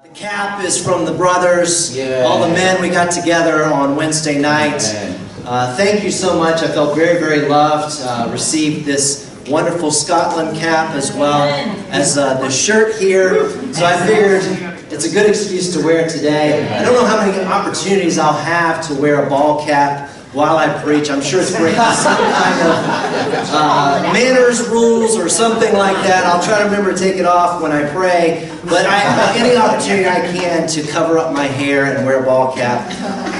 The cap is from the brothers, Yeah. all the men we got together on Wednesday night. Thank you so much. I felt very, very loved. Received this wonderful Scotland cap as well as the shirt here. So I figured it's a good excuse to wear it today. I don't know how many opportunities I'll have to wear a ball cap while I preach. I'm sure it's breaking some kind of manners rules or something like that. I'll try to remember to take it off when I pray. But any opportunity I can to cover up my hair and wear a ball cap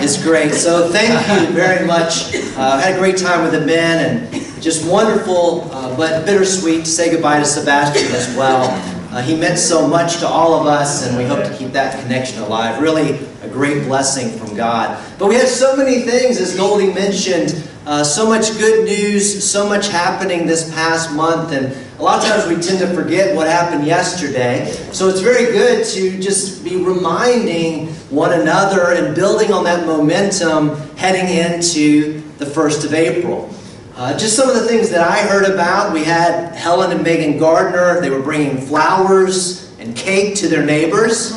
is great. So thank you very much. I had a great time with the men, and just wonderful but bittersweet to say goodbye to Sebastian as well. He meant so much to all of us, and we hope to keep that connection alive. Really a great blessing from God. But we had so many things, as Goldie mentioned, so much good news, so much happening this past month, and a lot of times we tend to forget what happened yesterday. So it's very good to just be reminding one another and building on that momentum heading into the 1st of April. Just some of the things that I heard about. We had Helen and Megan Gardner. They were bringing flowers and cake to their neighbors.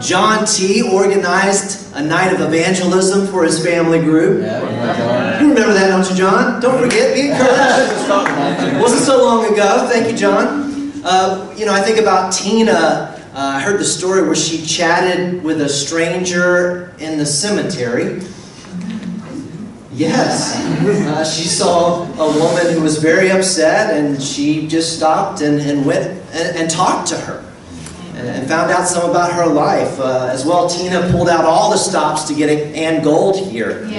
John T. organized a night of evangelism for his family group. You remember that, don't you, John? Don't forget, be encouraged. It wasn't so long ago. Thank you, John. I think about Tina. I heard the story where she chatted with a stranger in the cemetery. Yes, she saw a woman who was very upset, and she just stopped and went and talked to her and found out some about her life. As well, Tina pulled out all the stops to get Ann Gold here on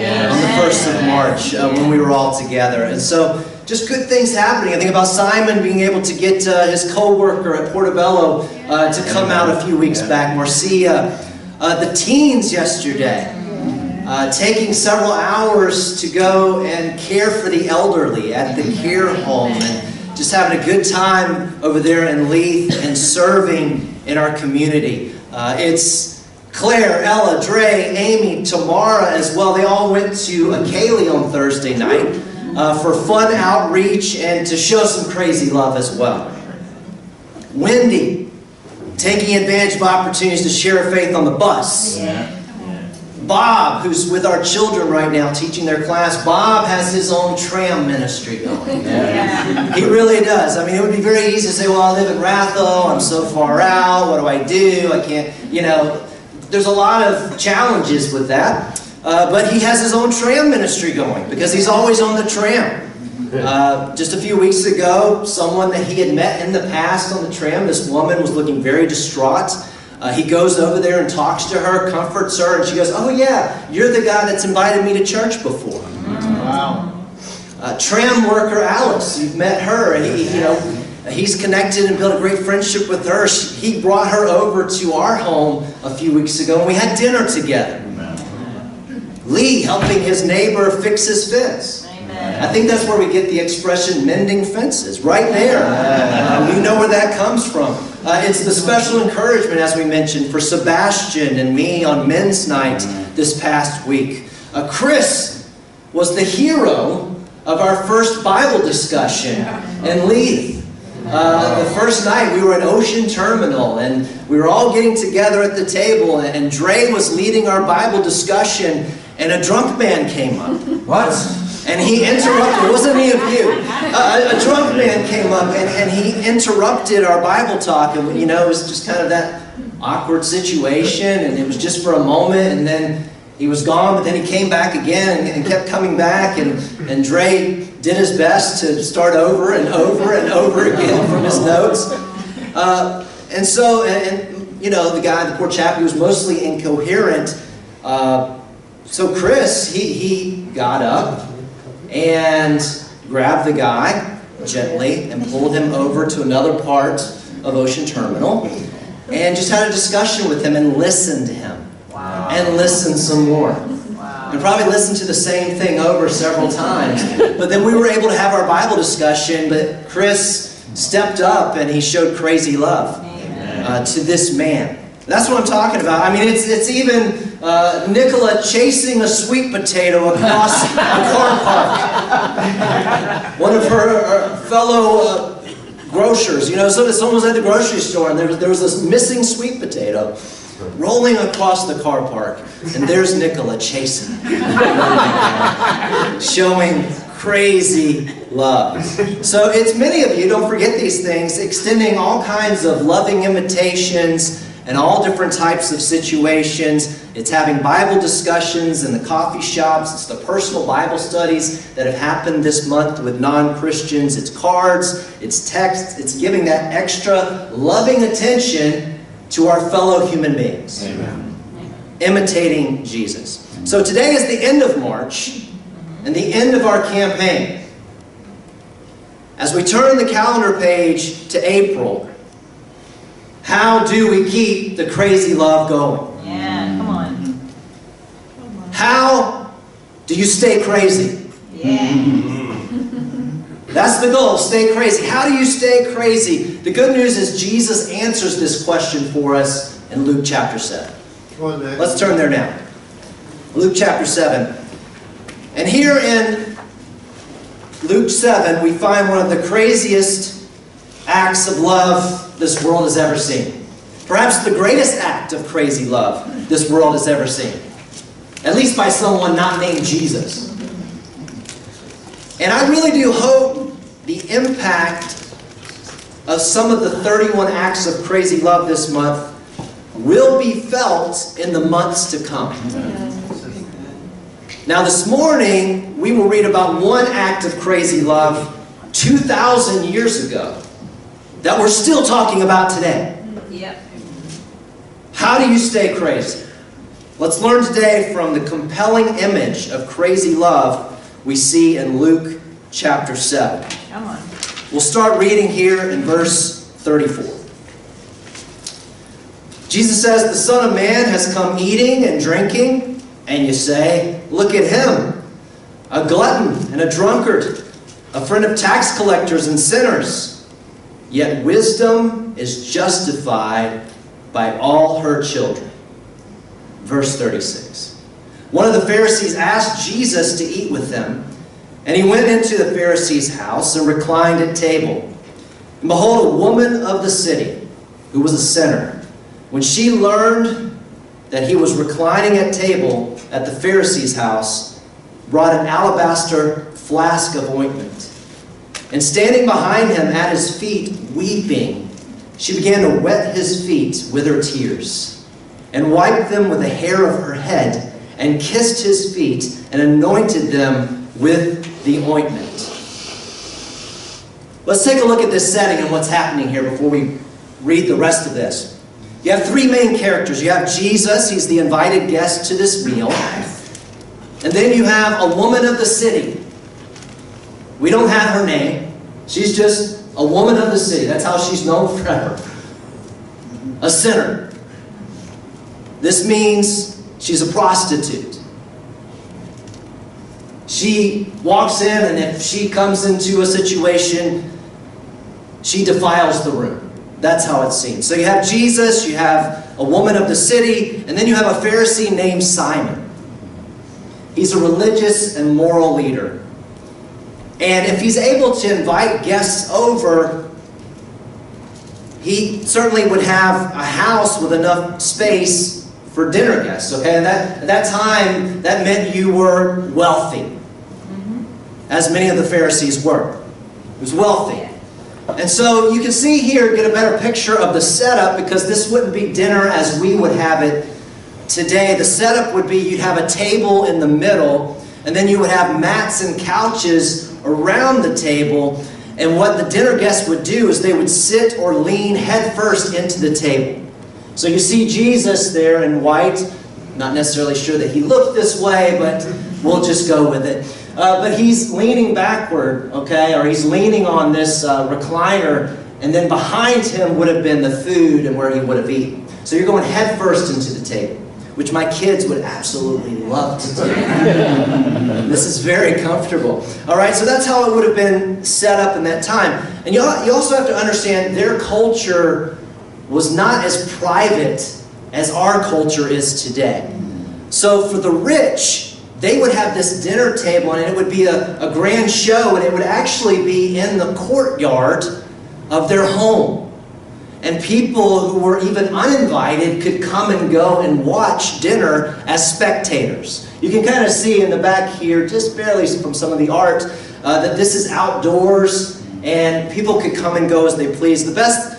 the 1st of March when we were all together. And so just good things happening. I think about Simon being able to get his co-worker at Portobello to come out a few weeks back, Marcia. The teens yesterday. Taking several hours to go and care for the elderly at the care home, and just having a good time over there in Leith and serving in our community. It's Claire, Ella, Dre, Amy, Tamara as well. They all went to Akali on Thursday night for fun outreach and to show some crazy love as well. Wendy, taking advantage of opportunities to share faith on the bus. Bob, who's with our children right now teaching their class, Bob has his own tram ministry going. He really does. I mean, it would be very easy to say, well, I live in Rathel, I'm so far out, what do I do? I can't, there's a lot of challenges with that. But he has his own tram ministry going because he's always on the tram. Just a few weeks ago, someone that he had met in the past on the tram, this woman was looking very distraught. He goes over there and talks to her, comforts her, and she goes, oh yeah, you're the guy that's invited me to church before. Wow. Tram worker Alice, you've met her. He's connected and built a great friendship with her. He brought her over to our home a few weeks ago, and we had dinner together. Lee helping his neighbor fix his fence. I think that's where we get the expression mending fences, right there. We know where that comes from. It's the special encouragement, as we mentioned, for Sebastian and me on men's night this past week. Chris was the hero of our first Bible discussion in Leith. The first night we were at Ocean Terminal, and we were all getting together at the table, and Dre was leading our Bible discussion, and a drunk man came up. What? And he interrupted, it wasn't any of you. A drunk man came up and he interrupted our Bible talk. And it was just kind of that awkward situation. And it was just for a moment. And then he was gone. But then he came back again and kept coming back. And Dre did his best to start over and over and over again from his notes. The guy, the poor chap, he was mostly incoherent. So Chris, he got up and grabbed the guy gently and pulled him over to another part of Ocean Terminal and just had a discussion with him and listened to him. Wow. And listened some more. Wow. And probably listened to the same thing over several times. But then we were able to have our Bible discussion, but Chris stepped up and he showed crazy love to this man. That's what I'm talking about. I mean, it's even Nicola chasing a sweet potato across a car park. One of her fellow grocers. You know, so someone was at the grocery store and there was this missing sweet potato rolling across the car park. And there's Nicola chasing it, showing crazy love. So it's many of you, don't forget these things, extending all kinds of loving invitations and all different types of situations. It's having Bible discussions in the coffee shops. It's the personal Bible studies that have happened this month with non-Christians. It's cards, it's texts, it's giving that extra loving attention to our fellow human beings. Amen. Imitating Jesus. So today is the end of March and the end of our campaign. As we turn the calendar page to April, how do we keep the crazy love going? Yeah, come on. How do you stay crazy? Yeah. That's the goal, stay crazy. How do you stay crazy? The good news is Jesus answers this question for us in Luke chapter 7. Let's turn there now. Luke chapter 7. And here in Luke 7, we find one of the craziest acts of love this world has ever seen. Perhaps the greatest act of crazy love this world has ever seen. At least by someone not named Jesus. And I really do hope the impact of some of the 31 acts of crazy love this month will be felt in the months to come. Now this morning, we will read about one act of crazy love 2,000 years ago that we're still talking about today. Yep. How do you stay crazy? Let's learn today from the compelling image of crazy love we see in Luke chapter 7. Come on. We'll start reading here in verse 34. Jesus says, "The Son of Man has come eating and drinking, and you say, 'Look at him, a glutton and a drunkard, a friend of tax collectors and sinners.' Yet wisdom is justified by all her children." Verse 36. One of the Pharisees asked Jesus to eat with them, and he went into the Pharisee's house and reclined at table. And behold, a woman of the city, who was a sinner, when she learned that he was reclining at table at the Pharisee's house, brought an alabaster flask of ointment. And standing behind him at his feet, weeping, she began to wet his feet with her tears, and wiped them with the hair of her head, and kissed his feet, and anointed them with the ointment. Let's take a look at this setting and what's happening here before we read the rest of this. You have three main characters. You have Jesus, he's the invited guest to this meal. And then you have a woman of the city. We don't have her name. She's just a woman of the city. That's how she's known forever. A sinner. This means she's a prostitute. She walks in, and if she comes into a situation, she defiles the room. That's how it's seen. So you have Jesus, you have a woman of the city, and then you have a Pharisee named Simon. He's a religious and moral leader. And if he's able to invite guests over, he certainly would have a house with enough space for dinner guests. Okay, and at that time, that meant you were wealthy, as many of the Pharisees were. He was wealthy. And so you can see here, get a better picture of the setup, because this wouldn't be dinner as we would have it today. The setup would be you'd have a table in the middle, and then you would have mats and couches around the table. And what the dinner guests would do is they would sit or lean head first into the table. So you see Jesus there in white. Not necessarily sure that he looked this way, but we'll just go with it. But he's leaning backward, okay, or he's leaning on this recliner, and then behind him would have been the food and where he would have eaten. So you're going head first into the table, which my kids would absolutely love to do. This is very comfortable. All right, so that's how it would have been set up in that time. And you also have to understand their culture was not as private as our culture is today. So for the rich, they would have this dinner table, and it would be a grand show, and it would actually be in the courtyard of their home. And people who were even uninvited could come and go and watch dinner as spectators. You can kind of see in the back here, just barely from some of the art, that this is outdoors and people could come and go as they please. The best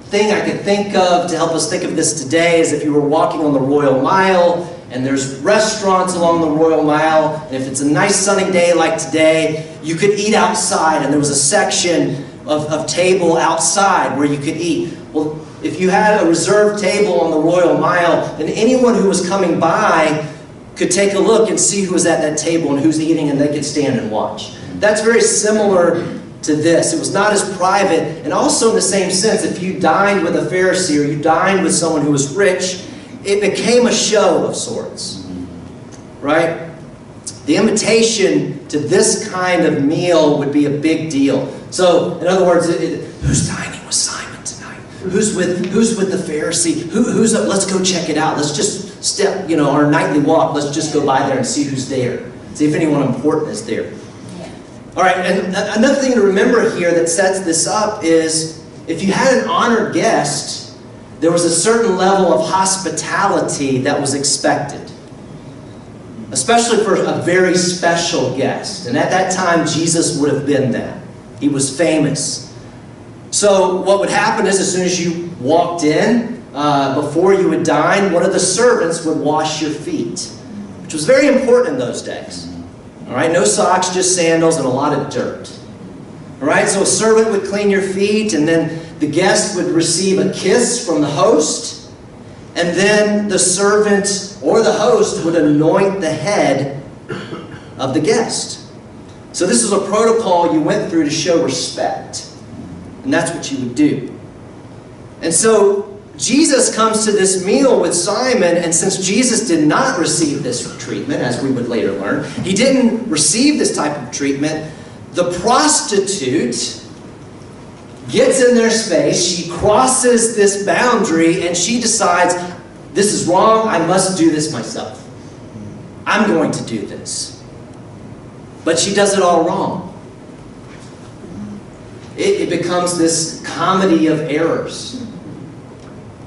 thing I could think of to help us think of this today is if you were walking on the Royal Mile and there's restaurants along the Royal Mile, and if it's a nice sunny day like today, you could eat outside, and there was a section of table outside where you could eat. Well, if you had a reserved table on the Royal Mile, then anyone who was coming by could take a look and see who was at that table and who's eating, and they could stand and watch. That's very similar to this. It was not as private, and also in the same sense, if you dined with a Pharisee or you dined with someone who was rich, it became a show of sorts, right? The invitation to this kind of meal would be a big deal. So, in other words, who's dining with Simon tonight? Who's with the Pharisee? Let's go check it out. Let's just step, our nightly walk. Let's just go by there and see who's there. See if anyone important is there. All right, and another thing to remember here that sets this up is if you had an honored guest, there was a certain level of hospitality that was expected, especially for a very special guest. And at that time, Jesus would have been that. He was famous. So what would happen is as soon as you walked in, before you would dine, one of the servants would wash your feet, which was very important in those days. All right, no socks, just sandals and a lot of dirt. All right, so a servant would clean your feet, and then the guest would receive a kiss from the host, and then the servant or the host would anoint the head of the guest. So this is a protocol you went through to show respect, and that's what you would do. And so Jesus comes to this meal with Simon, and since Jesus did not receive this treatment, as we would later learn, he didn't receive this type of treatment, the prostitute gets in their space, she crosses this boundary, and she decides, this is wrong, I must do this myself. I'm going to do this. But she does it all wrong. It becomes this comedy of errors.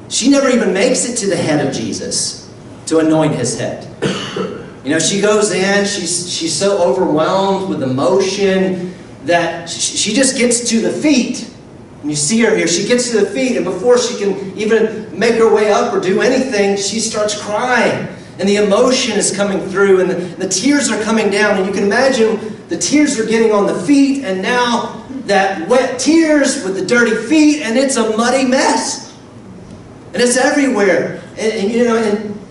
She never even makes it to the head of Jesus to anoint his head. She goes in, she's so overwhelmed with emotion that she just gets to the feet. And you see her here, she gets to the feet, and before she can even make her way up or do anything, she starts crying. And the emotion is coming through, and the tears are coming down. And you can imagine the tears are getting on the feet, and now that wet tears with the dirty feet, and it's a muddy mess. And it's everywhere. And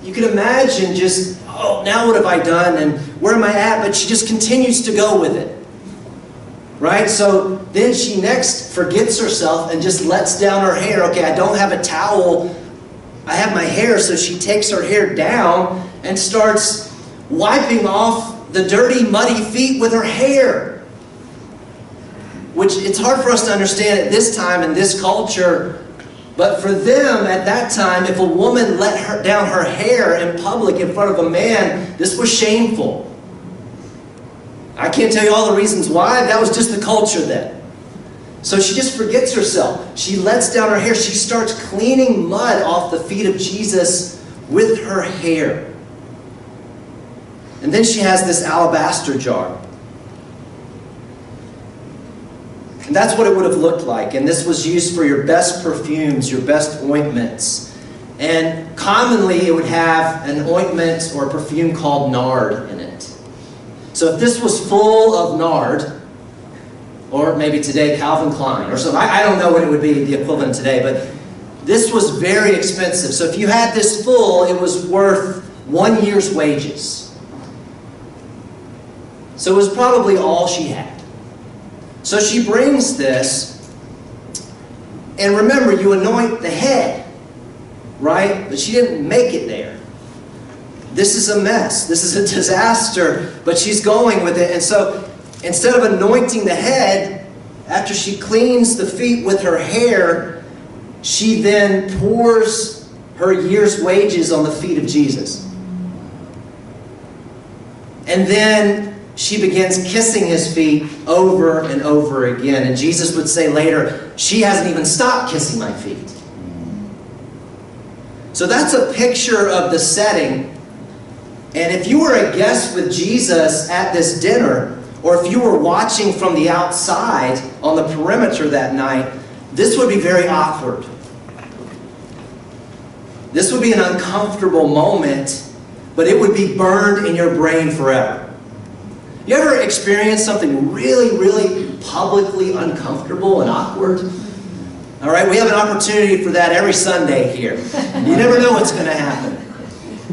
you can imagine just, oh, now what have I done? And where am I at? But she just continues to go with it. Right? So then she next forgets herself and just lets down her hair. Okay, I don't have a towel. I have my hair. So she takes her hair down and starts wiping off the dirty, muddy feet with her hair. Which it's hard for us to understand at this time in this culture. But for them at that time, if a woman let down her hair in public in front of a man, this was shameful. I can't tell you all the reasons why. That was just the culture then. So she just forgets herself. She lets down her hair. She starts cleaning mud off the feet of Jesus with her hair. And then she has this alabaster jar. And that's what it would have looked like. And this was used for your best perfumes, your best ointments. And commonly it would have an ointment or a perfume called nard in it. So if this was full of nard, or maybe today Calvin Klein or something, I don't know what it would be the equivalent today, but this was very expensive. So if you had this full, it was worth 1 year's wages. So it was probably all she had. So she brings this, and remember, you anoint the head, right? But she didn't make it there. This is a mess. This is a disaster, but she's going with it. And so instead of anointing the head, after she cleans the feet with her hair, she then pours her year's wages on the feet of Jesus. And then she begins kissing his feet over and over again. And Jesus would say later, she hasn't even stopped kissing my feet. So that's a picture of the setting. And if you were a guest with Jesus at this dinner, or if you were watching from the outside on the perimeter that night, this would be very awkward. This would be an uncomfortable moment, but it would be burned in your brain forever. You ever experienced something really, really publicly uncomfortable and awkward? All right, we have an opportunity for that every Sunday here. You never know what's going to happen.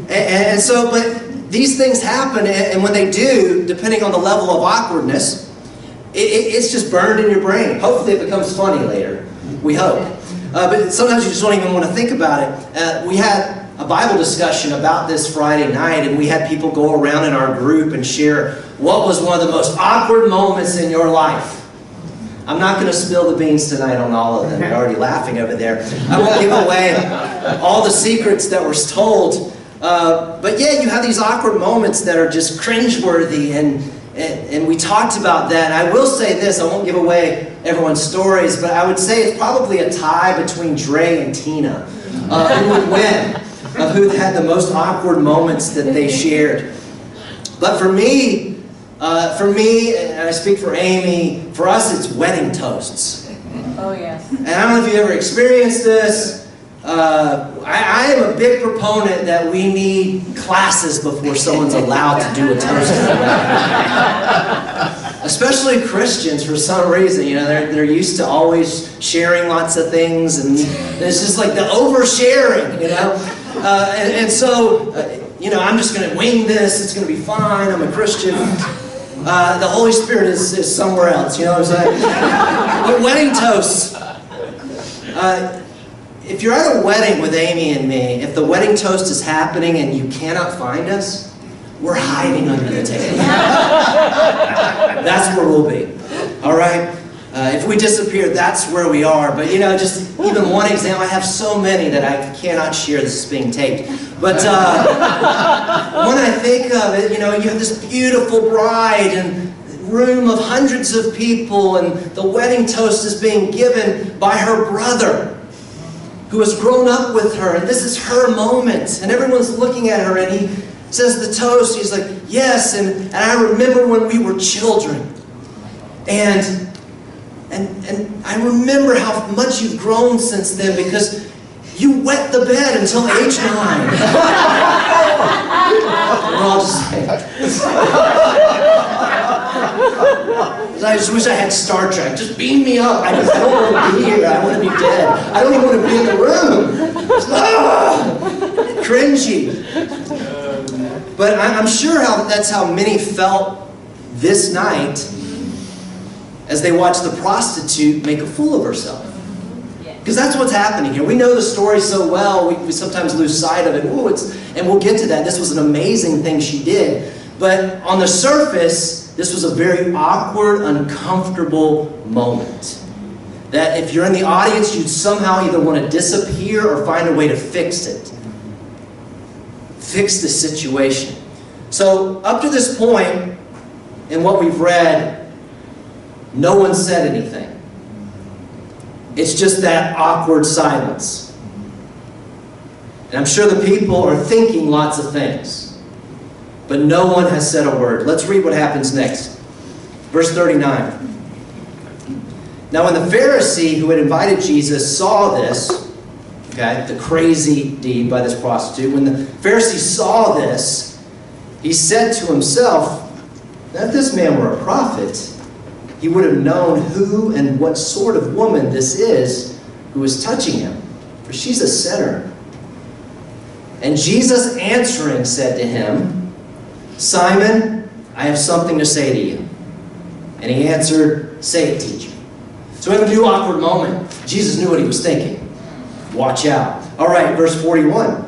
And so, but these things happen, and when they do, depending on the level of awkwardness, it's just burned in your brain. Hopefully it becomes funny later. We hope. But sometimes you just don't even want to think about it. We had a Bible discussion about this Friday night, and we had people go around in our group and share what was one of the most awkward moments in your life. I'm not going to spill the beans tonight on all of them. You're already laughing over there. I won't give away all the secrets that were told. But yeah, you have these awkward moments that are just cringeworthy, and we talked about that. I will say this, I won't give away everyone's stories, but I would say it's probably a tie between Dre and Tina. Who would win, of who had the most awkward moments that they shared. But for me, and I speak for Amy, for us it's wedding toasts. Oh yes. And I don't know if you ever experienced this. I am a big proponent that we need classes before someone's allowed to do a toast. Especially Christians, for some reason, you know, they're used to always sharing lots of things, and it's just like the oversharing, you know. So, you know, I'm just going to wing this. It's going to be fine. I'm a Christian. The Holy Spirit is somewhere else, you know what I'm saying? But wedding toasts. If you're at a wedding with Amy and me, if the wedding toast is happening and you cannot find us, we're hiding under the table. That's where we'll be. All right? If we disappear, that's where we are. But, you know, just even one example, I have so many that I cannot share. This is being taped. But when I think of it, you know, you have this beautiful bride and room of hundreds of people, and the wedding toast is being given by her brother, who has grown up with her, and this is her moment, and everyone's looking at her, and he says the toast, he's like, yes, and I remember when we were children, and I remember how much you've grown since then, because you wet the bed until age 9. We're all just I just wish I had Star Trek. Just beam me up. I don't want to be here. I want to be dead. I don't even want to be in the room. Cringy. But I'm sure that's how many felt this night as they watched the prostitute make a fool of herself. Because that's what's happening here. We know the story so well, we sometimes lose sight of it. Ooh, and we'll get to that. This was an amazing thing she did. But on the surface, this was a very awkward, uncomfortable moment. That if you're in the audience, you'd somehow either want to disappear or find a way to fix it. Fix the situation. So up to this point, in what we've read, no one said anything. It's just that awkward silence. And I'm sure the people are thinking lots of things. But no one has said a word. Let's read what happens next. Verse 39. Now when the Pharisee who had invited Jesus saw this, okay, the crazy deed by this prostitute, when the Pharisee saw this, he said to himself, that if this man were a prophet, he would have known who and what sort of woman this is who is touching him, for she's a sinner. And Jesus answering said to him, Simon, I have something to say to you. And he answered, say it, teacher. So we have a new awkward moment. Jesus knew what he was thinking. Watch out. All right, verse 41.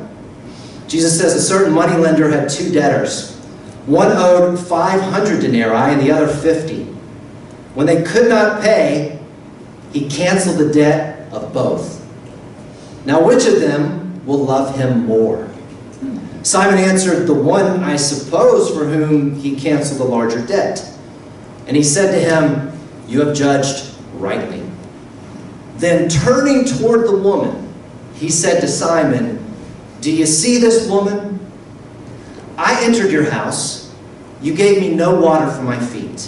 Jesus says, a certain moneylender had 2 debtors. One owed 500 denarii and the other 50. When they could not pay, he canceled the debt of both. Now which of them will love him more? Simon answered, "The one, I suppose, for whom he canceled a larger debt." And he said to him, "You have judged rightly." Then turning toward the woman, he said to Simon, "Do you see this woman? I entered your house. You gave me no water for my feet,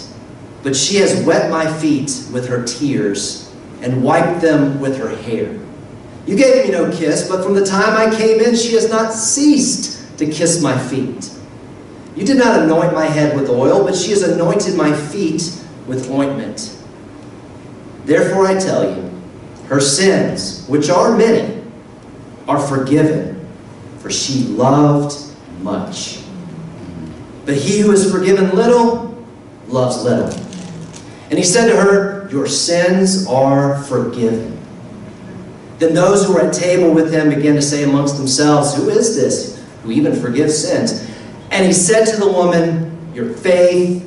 but she has wet my feet with her tears and wiped them with her hair. You gave me no kiss, but from the time I came in, she has not ceased to kiss my feet. You did not anoint my head with oil, but she has anointed my feet with ointment. Therefore I tell you, her sins, which are many, are forgiven, for she loved much. But he who is forgiven little, loves little." And he said to her, "Your sins are forgiven." Then those who were at table with him began to say amongst themselves, "Who is this who even forgives sins?" And he said to the woman, "Your faith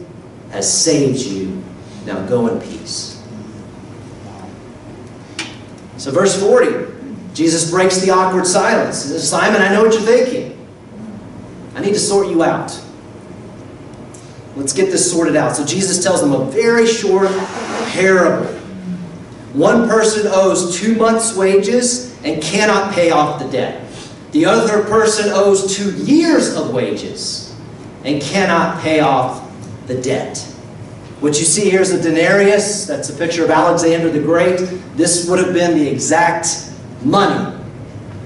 has saved you. Now go in peace." So verse 40, Jesus breaks the awkward silence. He says, "Simon, I know what you're thinking. I need to sort you out. Let's get this sorted out." So Jesus tells them a very short parable. One person owes 2 months' wages and cannot pay off the debt. The other person owes 2 years of wages and cannot pay off the debt. What you see here is a denarius. That's a picture of Alexander the Great. This would have been the exact money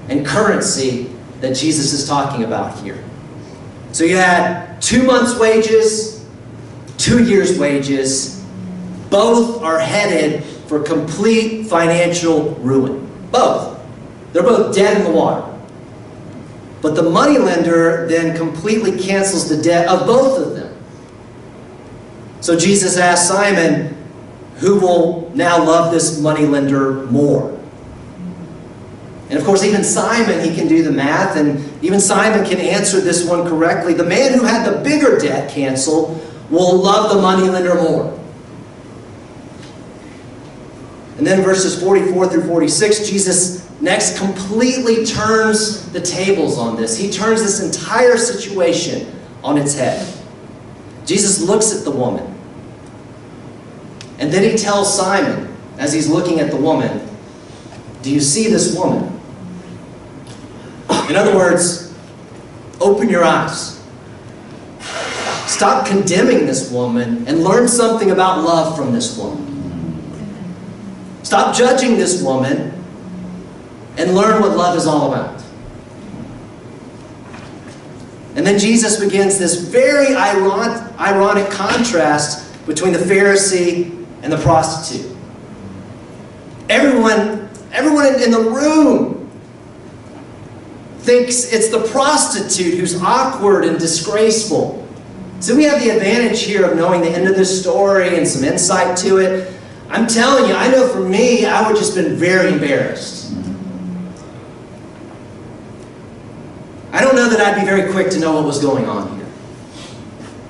and currency that Jesus is talking about here. So you had 2 months' wages, 2 years' wages. Both are headed for complete financial ruin. Both. They're both dead in the water. But the moneylender then completely cancels the debt of both of them. So Jesus asked Simon, who will now love this moneylender more? And of course, even Simon, he can do the math, and even Simon can answer this one correctly. The man who had the bigger debt canceled will love the moneylender more. And then verses 44 through 46, Jesus next completely turns the tables on this. He turns this entire situation on its head. Jesus looks at the woman. And then he tells Simon, as he's looking at the woman, "Do you see this woman?" In other words, open your eyes. Stop condemning this woman and learn something about love from this woman. Stop judging this woman and learn what love is all about. And then Jesus begins this very ironic contrast between the Pharisee and the prostitute. Everyone in the room thinks it's the prostitute who's awkward and disgraceful. So we have the advantage here of knowing the end of this story and some insight to it. I'm telling you, I know for me, I would have just been very embarrassed. I don't know that I'd be very quick to know what was going on here.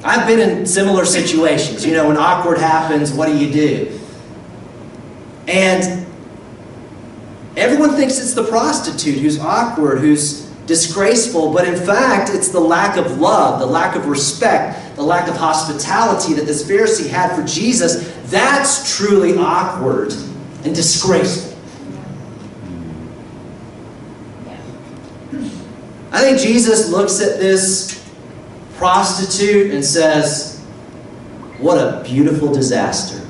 I've been in similar situations. You know, when awkward happens, what do? And everyone thinks it's the prostitute who's awkward, who's disgraceful, but in fact, it's the lack of love, the lack of respect, the lack of hospitality that this Pharisee had for Jesus. That's truly awkward and disgraceful. I think Jesus looks at this prostitute and says, "What a beautiful disaster."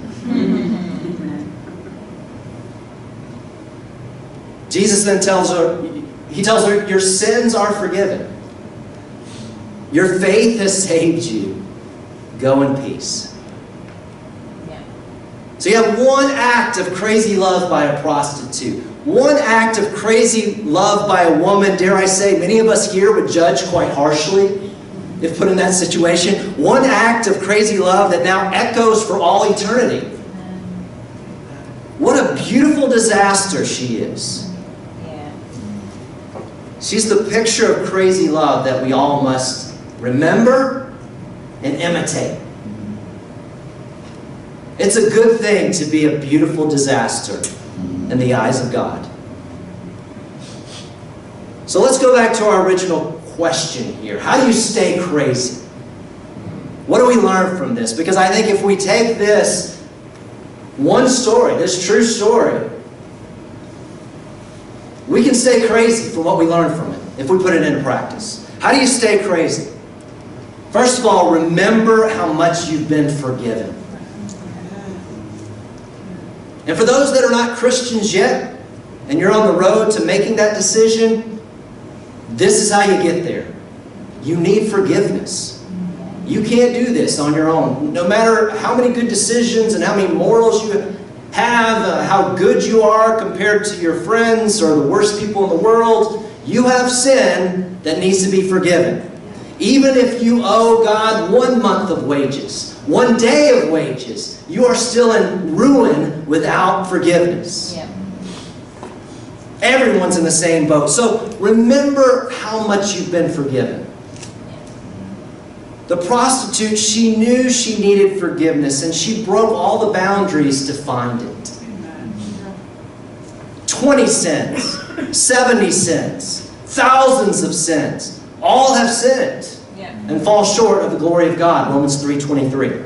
Jesus then tells her, "Your sins are forgiven. Your faith has saved you. Go in peace." So you have one act of crazy love by a prostitute. One act of crazy love by a woman, dare I say, many of us here would judge quite harshly if put in that situation. One act of crazy love that now echoes for all eternity. What a beautiful disaster she is. She's the picture of crazy love that we all must remember and imitate. It's a good thing to be a beautiful disaster in the eyes of God. So let's go back to our original question here. How do you stay crazy? What do we learn from this? Because I think if we take this one story, this true story, we can stay crazy from what we learn from it if we put it into practice. How do you stay crazy? First of all, remember how much you've been forgiven. And for those that are not Christians yet, and you're on the road to making that decision, this is how you get there. You need forgiveness. You can't do this on your own. No matter how many good decisions and how many morals you have, how good you are compared to your friends or the worst people in the world, you have sin that needs to be forgiven. Even if you owe God 1 month of wages, 1 day of wages, you are still in ruin without forgiveness. Yeah. Everyone's in the same boat. So remember how much you've been forgiven. The prostitute, she knew she needed forgiveness, and she broke all the boundaries to find it. 20 sins, 70 sins, thousands of sins. All have sinned and fall short of the glory of God, Romans 3:23.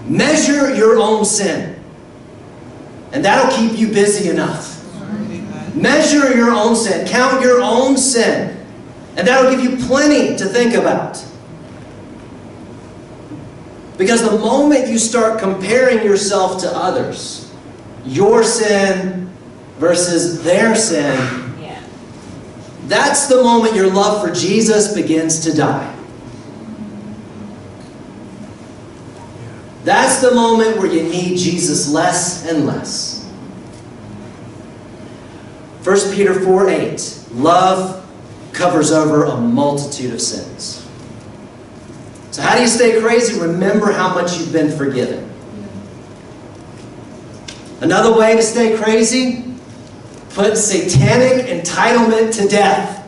Measure your own sin, and that'll keep you busy enough. Measure your own sin, count your own sin, and that'll give you plenty to think about. Because the moment you start comparing yourself to others, your sin versus their sin, that's the moment your love for Jesus begins to die. That's the moment where you need Jesus less and less. 1 Peter 4:8, love covers over a multitude of sins. So how do you stay crazy? Remember how much you've been forgiven. Another way to stay crazy, put satanic entitlement to death.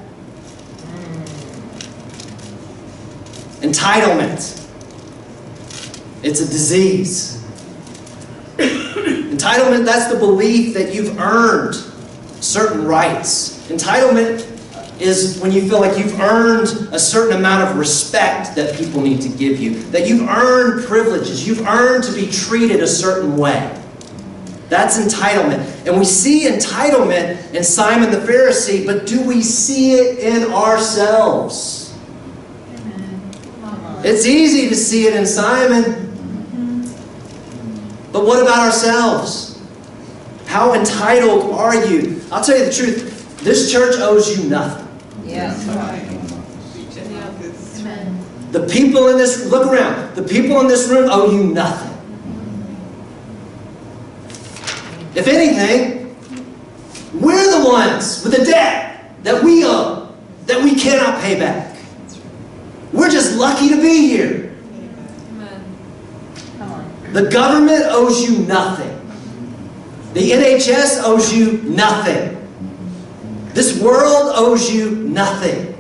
Entitlement. It's a disease. Entitlement, that's the belief that you've earned certain rights. Entitlement is when you feel like you've earned a certain amount of respect that people need to give you. That you've earned privileges. You've earned to be treated a certain way. That's entitlement. And we see entitlement in Simon the Pharisee, but do we see it in ourselves? It's easy to see it in Simon. But what about ourselves? How entitled are you? I'll tell you the truth. This church owes you nothing. Yeah. The people in this, look around. The people in this room owe you nothing. If anything, we're the ones with the debt that we owe, that we cannot pay back. We're just lucky to be here. The government owes you nothing. The NHS owes you nothing. This world owes you nothing.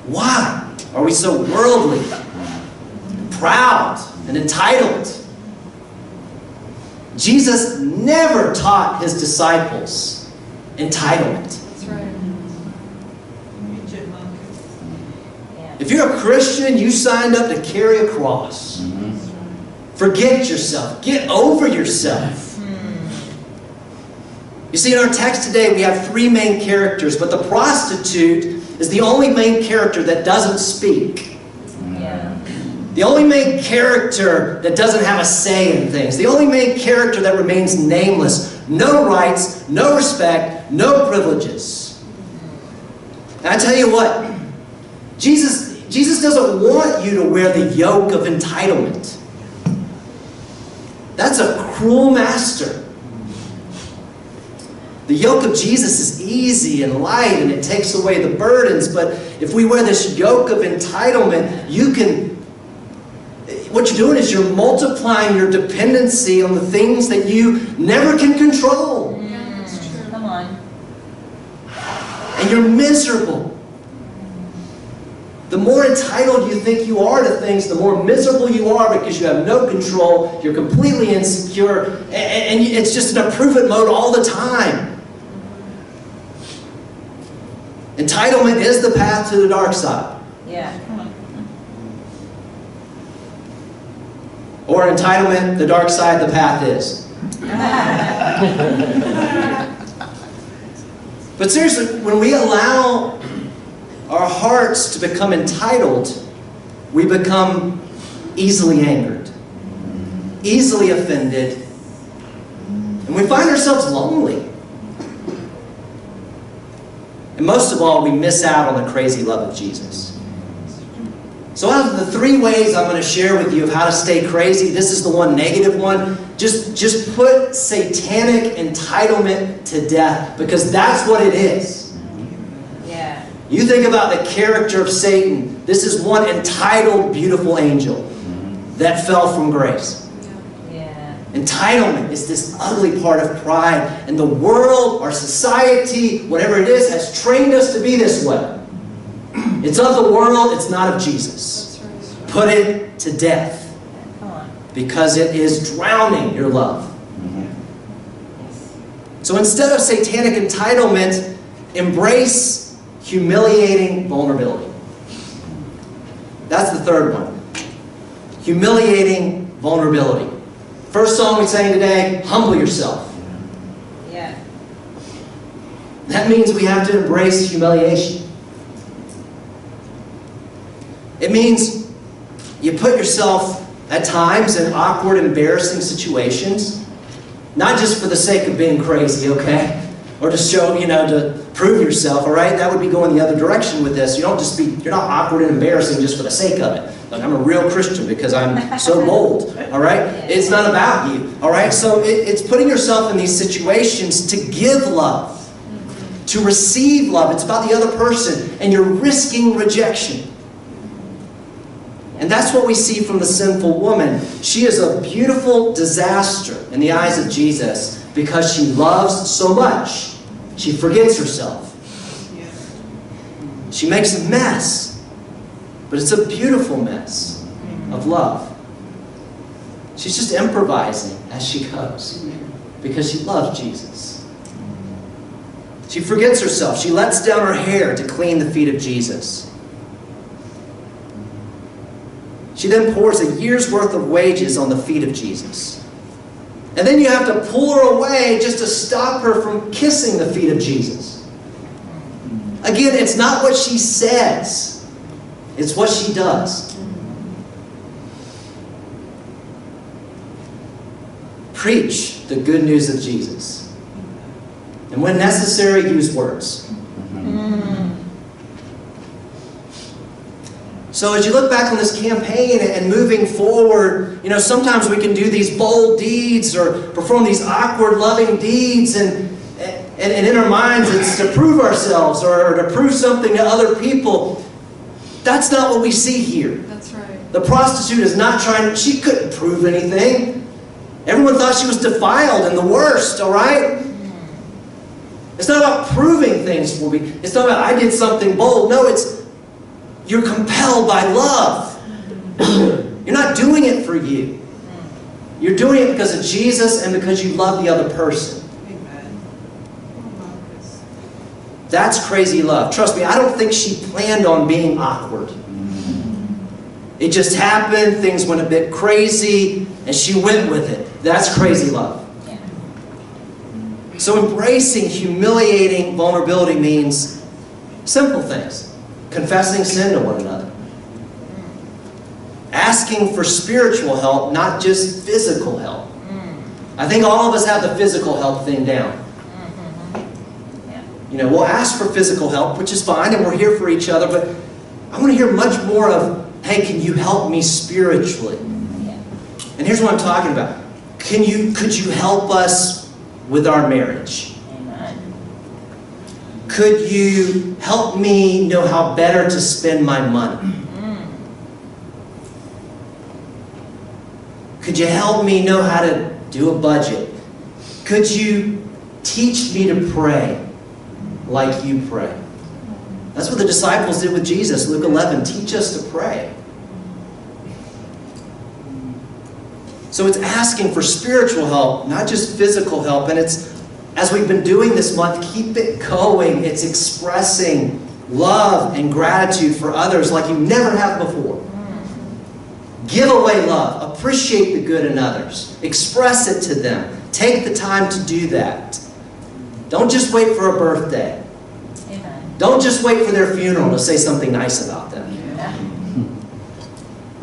Why are we so worldly, proud, and entitled? Jesus never taught his disciples entitlement. That's right. If you're a Christian, you signed up to carry a cross. Forget yourself. Get over yourself. You see, in our text today, we have 3 main characters, but the prostitute is the only main character that doesn't speak. The only main character that doesn't have a say in things. The only main character that remains nameless. No rights, no respect, no privileges. And I tell you what, Jesus doesn't want you to wear the yoke of entitlement. That's a cruel master. The yoke of Jesus is easy and light, and it takes away the burdens. But if we wear this yoke of entitlement, what you're doing is you're multiplying your dependency on the things that you never can control. That's true. Come on. And you're miserable. the more entitled you think you are to things, the more miserable you are because you have no control, you're completely insecure, and it's just an approve-it mode all the time. Entitlement is the path to the dark side. Yeah. Or entitlement, the dark side, the path is. But seriously, when we allow our hearts to become entitled, we become easily angered, easily offended, and we find ourselves lonely. And most of all, we miss out on the crazy love of Jesus. So out of the 3 ways I'm going to share with you of how to stay crazy, this is the one negative one. Just put satanic entitlement to death, because that's what it is. Yeah. You think about the character of Satan. This is one entitled, beautiful angel that fell from grace. Yeah. Entitlement is this ugly part of pride. And the world, our society, whatever it is, has trained us to be this way. It's of the world, it's not of Jesus. Put it to death. Come on. Because it is drowning your love. So instead of satanic entitlement, embrace humiliating vulnerability. That's the third one. Humiliating vulnerability. First song we sang today, humble yourself. Yeah. That means we have to embrace humiliation. It means you put yourself at times in awkward, embarrassing situations, not just for the sake of being crazy, okay? Or to show, to prove yourself, all right? That would be going the other direction with this. You're not awkward and embarrassing just for the sake of it. Like, I'm a real Christian because I'm so bold, all right? It's not about you, all right? So it's putting yourself in these situations to give love, to receive love. It's about the other person, and you're risking rejection. And that's what we see from the sinful woman. She is a beautiful disaster in the eyes of Jesus because she loves so much. She forgets herself. She makes a mess, but it's a beautiful mess of love. She's just improvising as she goes because she loves Jesus. She forgets herself. She lets down her hair to clean the feet of Jesus. She then pours a year's worth of wages on the feet of Jesus. And then you have to pull her away just to stop her from kissing the feet of Jesus. Again, it's not what she says. It's what she does. Preach the good news of Jesus. And when necessary, use words. So as you look back on this campaign and moving forward, sometimes we can do these bold deeds or perform these awkward, loving deeds, and in our minds it's to prove ourselves or to prove something to other people. That's not what we see here. That's right. The prostitute is not she couldn't prove anything. Everyone thought she was defiled and the worst, all right? It's not about proving things for me. It's not about I did something bold. No, you're compelled by love. You're not doing it for you. You're doing it because of Jesus and because you love the other person. Amen. That's crazy love. Trust me, I don't think she planned on being awkward. It just happened, things went a bit crazy, and she went with it. That's crazy love. Yeah. So embracing humiliating vulnerability means simple things. Confessing sin to one another. Asking for spiritual help, not just physical help. I think all of us have the physical help thing down. We'll ask for physical help, which is fine, and we're here for each other, but I want to hear much more of, hey, can you help me spiritually? And here's what I'm talking about. Could you help us with our marriage? Could you help me know how better to spend my money? Could you help me know how to do a budget? Could you teach me to pray like you pray? That's what the disciples did with Jesus. Luke 11, teach us to pray. So it's asking for spiritual help, not just physical help. And it's, as we've been doing this month, keep it going. It's expressing love and gratitude for others like you never have before. Give away love. Appreciate the good in others. Express it to them. Take the time to do that. Don't just wait for a birthday. Amen. Don't just wait for their funeral to say something nice about them.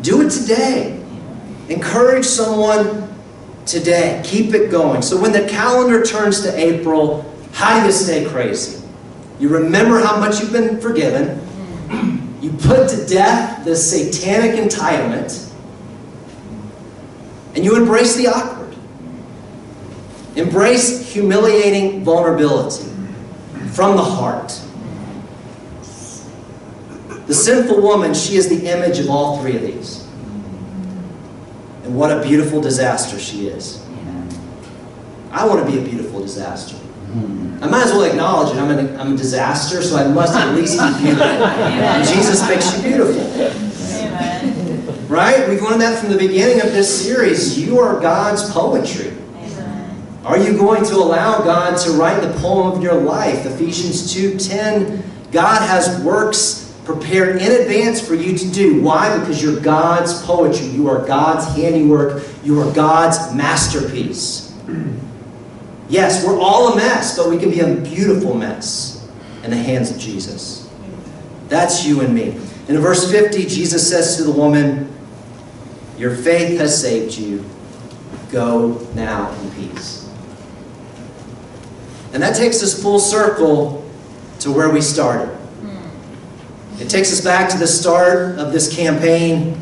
Do it today. Encourage someone today. Keep it going. So when the calendar turns to April, how do you stay crazy? You remember how much you've been forgiven. You put to death the satanic entitlement. And you embrace the awkward. Embrace humiliating vulnerability from the heart. The sinful woman, she is the image of all three of these. And what a beautiful disaster she is. I want to be a beautiful disaster. I might as well acknowledge it. I'm a disaster, so I must at least be beautiful. And Jesus makes you beautiful. Amen. Right? We've learned that from the beginning of this series. You are God's poetry. Amen. Are you going to allow God to write the poem of your life? Ephesians 2:10, God has works prepared in advance for you to do. Why? Because you're God's poetry. You are God's handiwork. You are God's masterpiece. Yes, we're all a mess, but we can be a beautiful mess in the hands of Jesus. That's you and me. And in verse 50, Jesus says to the woman, your faith has saved you. Go now in peace. And that takes us full circle to where we started. It takes us back to the start of this campaign.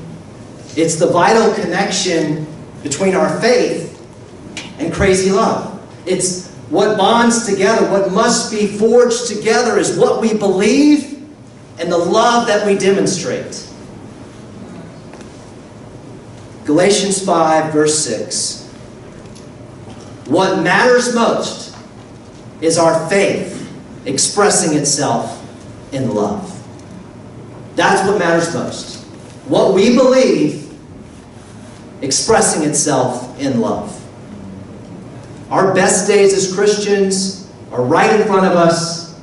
It's the vital connection between our faith and crazy love. It's what bonds together, what must be forged together is what we believe and the love that we demonstrate. Galatians 5, verse 6. What matters most is our faith expressing itself in love. That's what matters most. What we believe expressing itself in love. Our best days as Christians are right in front of us.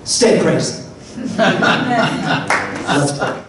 Stay crazy. Let's pray.